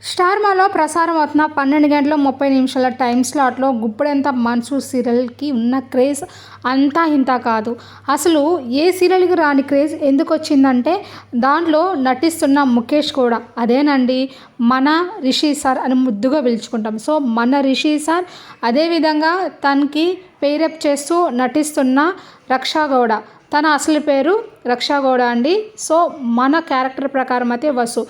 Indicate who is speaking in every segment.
Speaker 1: స్టార్మాలో ప్రసారం అవుతున్న 12:30 టైం స్లాట్లో గుప్పెడంత మనసు సీరియల్కి ఉన్న క్రేజ్ అంతా ఇంతా కాదు. అసలు ఏ సీరియల్కి రాని క్రేజ్ ఎందుకు వచ్చిందంటే దాంట్లో నటిస్తున్న ముఖేష్ కూడా. అదేనండి మన రిషి సార్ అని ముద్దుగా పిలుచుకుంటాం. సో మన రిషి సార్, అదేవిధంగా తనకి పేరప్ చేస్తూ నటిస్తున్న రక్షా గౌడ. తన అసలు పేరు రక్షా గౌడ అండి. సో మన క్యారెక్టర్ ప్రకారం అయితే వసు.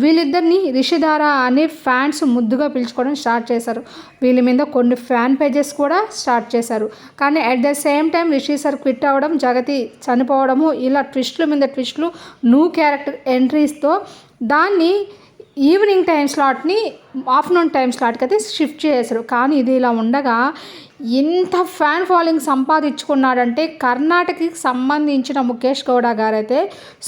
Speaker 1: వీళ్ళిద్దరిని రిషిధార అనే ఫ్యాన్స్ ముద్దుగా పిలుచుకోవడం స్టార్ట్ చేశారు. వీళ్ళ మీద కొన్ని ఫ్యాన్ పేజెస్ కూడా స్టార్ట్ చేశారు. కానీ at the same time Rishi sir quit అవ్వడం, జగతి చనిపోవడము, ఇలా ట్విస్టుల మీద ట్విస్టులు, న్యూ క్యారెక్టర్ ఎంట్రీస్తో దాన్ని ఈవినింగ్ టైం స్లాట్ని ఆఫ్టర్నూన్ టైం స్లాట్కి అయితే షిఫ్ట్ చేశారు. కానీ ఇది ఇలా ఉండగా ఎంత ఫ్యాన్ ఫాలోయింగ్ సంపాదించుకున్నాడంటే కర్ణాటకకి సంబంధించిన ముఖేష్ గౌడ గారైతే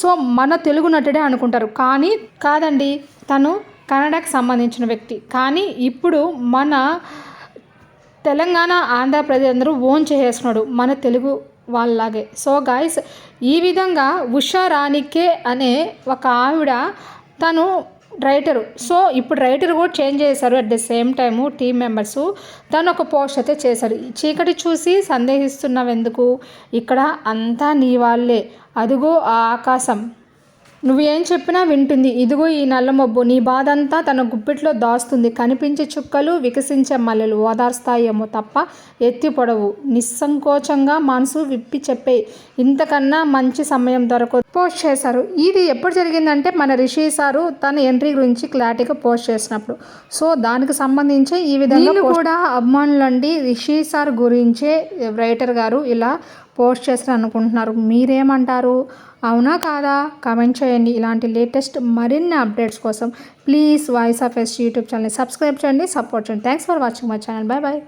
Speaker 1: సో మన తెలుగు నటుడే అనుకుంటారు. కానీ కాదండి, తను కన్నడకి సంబంధించిన వ్యక్తి. కానీ ఇప్పుడు మన తెలంగాణ, ఆంధ్రప్రదేశ్ అందరూ ఓన్ చేసేస్తున్నాడు మన తెలుగు వాళ్ళలాగే. సో గాయస్, ఈ విధంగా ఉషా రాణికే అనే ఒక ఆవిడ, తను రైటరు. సో ఇప్పుడు రైటర్ కూడా చేంజ్ చేశారు. At the same time team members తను ఒక పోస్ట్ అయితే చేశారు. చీకటి చూసి సందేహిస్తున్నావెందుకు, ఇక్కడ అంతా నీ వాళ్ళే, అదుగో ఆ ఆకాశం నువ్వు ఏం చెప్పినా వింటుంది, ఇదిగో ఈ నల్లమబ్బు నీ బాధంతా తన గుప్పిట్లో దాస్తుంది, కనిపించే చుక్కలు వికసించే మల్లెలు ఓదార్స్తాయేమో తప్ప ఎత్తి పొడవు, నిస్సంకోచంగా మనసు విప్పి చెప్పే, ఇంతకన్నా మంచి సమయం దొరకదు పోస్ట్ చేశారు. ఇది ఎప్పుడు జరిగిందంటే మన రిషి సారు తన ఎంట్రీ గురించి క్లారిటీగా పోస్ట్ చేసినప్పుడు. సో దానికి సంబంధించి ఈ విధంగా కూడా అభిమానులండి రిషి సార్ గురించే రైటర్ గారు ఇలా పోస్ట్ చేస్తారు అనుకుంటున్నారు. మీరేమంటారు? అవునా కాదా? కామెంట్ చేయండి. ఇలాంటి లేటెస్ట్ మరిన్ని అప్డేట్స్ కోసం please voice of S YouTube ఛానల్ని సబ్స్క్రైబ్ చేయండి, సపోర్ట్ చేయండి. Thanks for watching my channel. Bye bye.